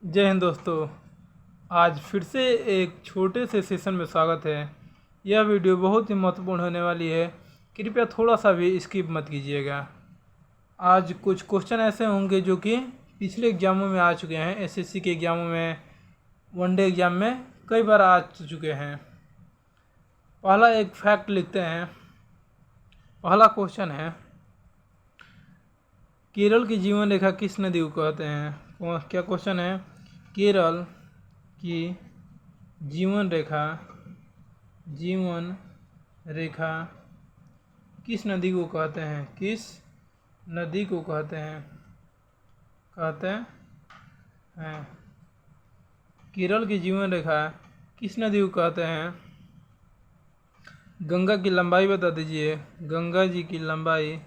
जय हिंद दोस्तों। आज फिर से एक छोटे से सेशन में स्वागत है। यह वीडियो बहुत ही महत्वपूर्ण होने वाली है, कृपया थोड़ा सा भी स्किप मत कीजिएगा। आज कुछ क्वेश्चन ऐसे होंगे जो कि पिछले एग्जामों में आ चुके हैं, एसएससी के एग्जामों में, वनडे एग्जाम में कई बार आ चुके हैं। पहला एक फैक्ट लिखते हैं। पहला क्वेश्चन है, केरल की जीवन रेखा किस नदी को कहते हैं? क्या क्वेश्चन है? केरल की जीवन रेखा किस नदी को कहते हैं? किस नदी को कहते हैं केरल की जीवन रेखा किस नदी को कहते हैं? गंगा की लंबाई बता दीजिए। गंगा की लंबाई,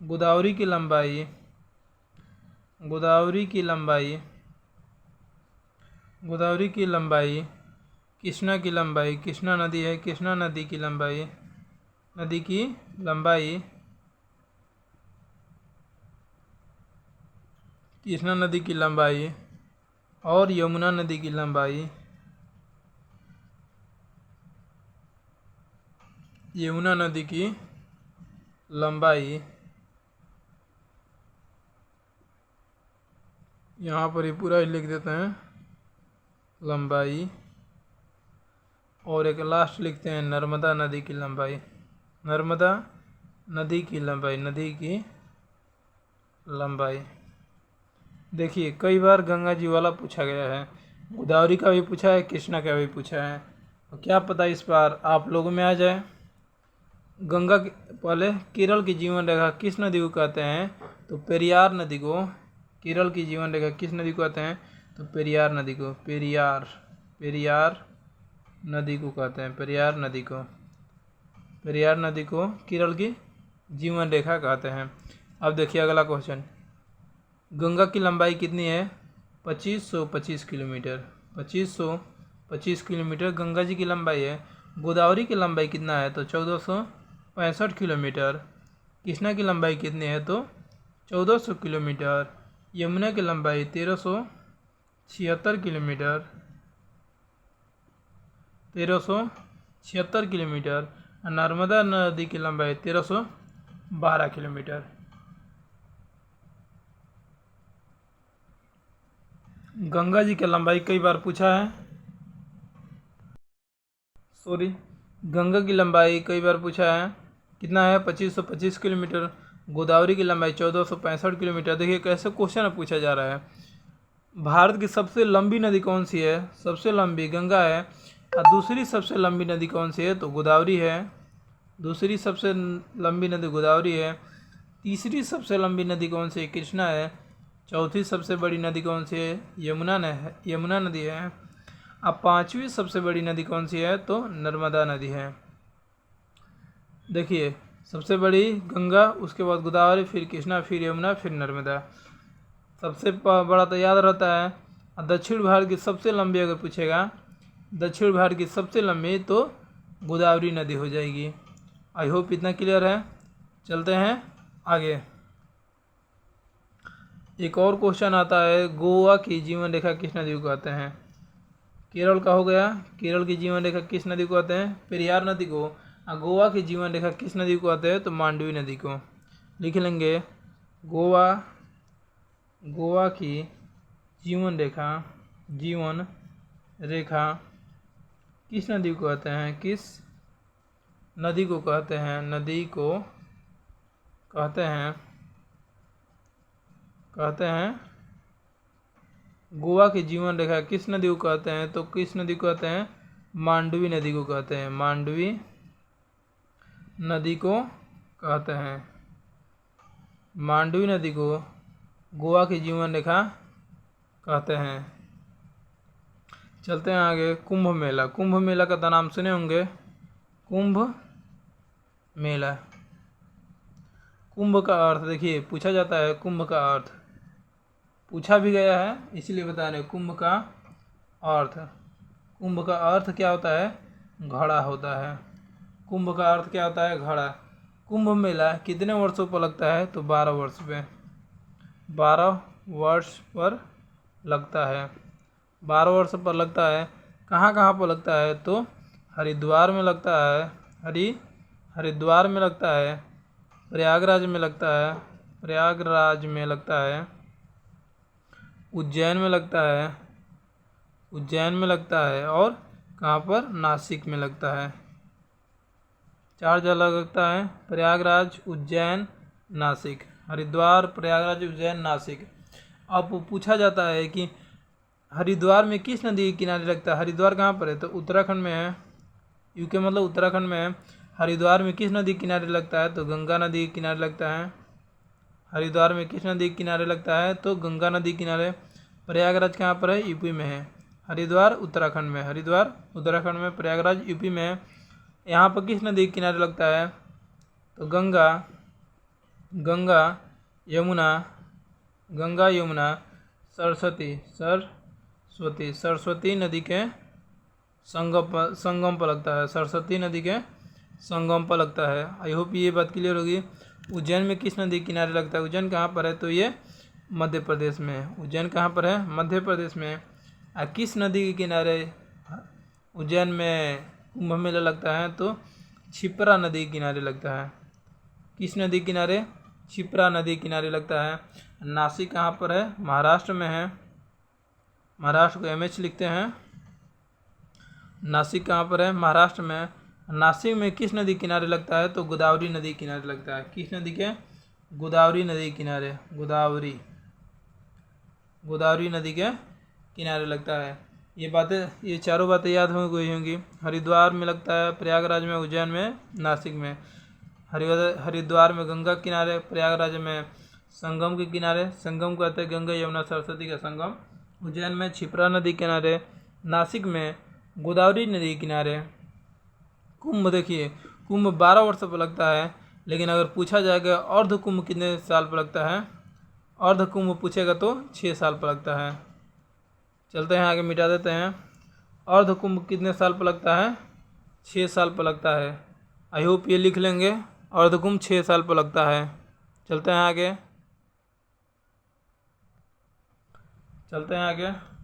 गोदावरी की लंबाई, कृष्णा की लंबाई, कृष्णा नदी है, कृष्णा नदी की लंबाई, कृष्णा नदी की लंबाई और यमुना नदी की लंबाई, यहाँ पर ही पूरा ही लिख देते हैं, लंबाई। और एक लास्ट लिखते हैं, नर्मदा नदी की लंबाई, नदी की लंबाई। देखिए, कई बार गंगा जी वाला पूछा गया है, गोदावरी का भी पूछा है, कृष्णा का भी पूछा है। तो क्या पता इस बार आप लोगों में आ जाए। पहले केरल की जीवन रेखा किस नदी को कहते हैं? तो पेरियार नदी को। केरल की जीवन रेखा किस नदी को कहते हैं? तो पेरियार नदी को। पेरियार नदी को कहते हैं। पेरियार नदी को केरल की जीवन रेखा कहते हैं। अब देखिए अगला क्वेश्चन, गंगा की लंबाई कितनी है? 2525 किलोमीटर। 2525 किलोमीटर गंगा जी की लंबाई है। गोदावरी की लंबाई कितना है? तो 1465 किलोमीटर। कृष्णा की लंबाई कितनी है? तो 1400 किलोमीटर। यमुना की लंबाई 1376 किलोमीटर। नर्मदा नदी की लंबाई 1312 किलोमीटर। गंगा जी की लंबाई कई बार पूछा है, गंगा की लंबाई कई बार पूछा है, कितना है? 2525 किलोमीटर। गोदावरी की लंबाई 1465 किलोमीटर। देखिए कैसे क्वेश्चन पूछा जा रहा है। भारत की सबसे लंबी नदी कौन सी है? सबसे लंबी गंगा है। और दूसरी सबसे लंबी नदी कौन सी है? तो गोदावरी है। दूसरी सबसे लंबी नदी गोदावरी है। तीसरी सबसे लंबी नदी कौन सी है? कृष्णा है। चौथी सबसे बड़ी नदी कौन सी है? यमुना नदी है। अब पांचवी सबसे बड़ी नदी कौन सी है? तो नर्मदा नदी है। देखिए, सबसे बड़ी गंगा, उसके बाद गोदावरी, फिर कृष्णा, फिर यमुना, फिर नर्मदा। सबसे बड़ा तो याद रहता है। और दक्षिण भारत की सबसे लंबी अगर पूछेगा, दक्षिण भारत की सबसे लंबी तो गोदावरी नदी हो जाएगी। आई होप इतना क्लियर है। चलते हैं आगे। एक और क्वेश्चन आता है, गोवा की जीवन रेखा किस नदी को कहते हैं? केरल का हो गया। केरल की जीवन रेखा किस नदी को कहते हैं? पेरियार नदी को। और गोवा की जीवन रेखा किस नदी को कहते हैं? तो मांडवी नदी को। लिख लेंगे, गोवा की जीवन रेखा किस नदी को कहते हैं? किस नदी को कहते हैं? गोवा की जीवन रेखा किस नदी को कहते हैं? तो किस नदी को कहते हैं? मांडवी नदी को कहते हैं। मांडवी नदी को कहते हैं। मांडवी नदी को गोवा की जीवन रेखा कहते हैं। चलते हैं आगे। कुंभ मेला का तो नाम सुने होंगे। कुंभ का अर्थ देखिए, पूछा जाता है। कुंभ का अर्थ पूछा भी गया है, इसलिए बता रहे। कुंभ का अर्थ क्या होता है? घड़ा होता है। कुंभ का अर्थ क्या होता है? घड़ा। कुंभ मेला कितने वर्षों पर लगता है? तो 12 वर्ष पे, 12 वर्ष पर लगता है, 12 वर्ष पर लगता है। कहाँ कहाँ पर लगता है? तो हरिद्वार में लगता है, हरिद्वार में लगता है, प्रयागराज में लगता है, प्रयागराज में लगता है, उज्जैन में लगता है, उज्जैन में लगता है, और कहाँ पर? नासिक में लगता है। 4 जगह लगता है, प्रयागराज, उज्जैन, नासिक। हरिद्वार, प्रयागराज, उज्जैन, नासिक। अब पूछा जाता है कि हरिद्वार में किस नदी के किनारे लगता है? हरिद्वार कहाँ पर है? तो उत्तराखंड में है, यूके मतलब उत्तराखंड में है। हरिद्वार में किस नदी के किनारे लगता है? तो गंगा नदी के किनारे लगता है। हरिद्वार में किस नदी के किनारे लगता है? तो गंगा नदी के किनारे। प्रयागराज कहाँ पर है? यूपी में है। हरिद्वार उत्तराखंड में, हरिद्वार उत्तराखंड में, प्रयागराज यूपी में है। यहाँ पर किस नदी के किनारे लगता है? तो गंगा, गंगा यमुना, गंगा यमुना, सरस्वती, सरस्वती नदी के संगम पर लगता है, सरस्वती नदी के संगम पर लगता है। आई होप ये बात क्लियर होगी। उज्जैन में किस नदी के किनारे लगता है? उज्जैन कहाँ पर है? तो ये मध्य प्रदेश में है। उज्जैन कहाँ पर है? मध्य प्रदेश में। किस नदी के किनारे उज्जैन में कुंभ मेला लगता है? तो क्षिप्रा नदी के किनारे लगता है। किस नदी के किनारे? क्षिप्रा नदी के किनारे लगता है। नासिक कहाँ पर है? महाराष्ट्र में है, महाराष्ट्र को MH लिखते हैं। नासिक कहाँ पर है? महाराष्ट्र में। नासिक में किस नदी किनारे लगता है? तो गोदावरी नदी किनारे लगता है। किस नदी के? गोदावरी नदी किनारे, गोदावरी नदी के किनारे लगता है। ये चारों बातें याद हो गई होंगी। हरिद्वार में लगता है, प्रयागराज में, उज्जैन में, नासिक में। हरिद्वार में गंगा किनारे, प्रयागराज में संगम के किनारे, संगम कहते हैं गंगा यमुना सरस्वती का संगम। उज्जैन में क्षिप्रा नदी किनारे, नासिक में गोदावरी नदी किनारे। कुंभ देखिए, कुंभ 12 वर्ष पर लगता है, लेकिन अगर पूछा जाएगा अर्ध कुंभ कितने साल पर लगता है, अर्ध कुंभ पूछेगा तो 6 साल पर लगता है। चलते हैं आगे, मिटा देते हैं। अर्ध कुंभ कितने साल पर लगता है? 6 साल पर लगता है। आई होप ये लिख लेंगे, अर्ध कुंभ 6 साल पर लगता है। चलते हैं आगे, चलते हैं आगे।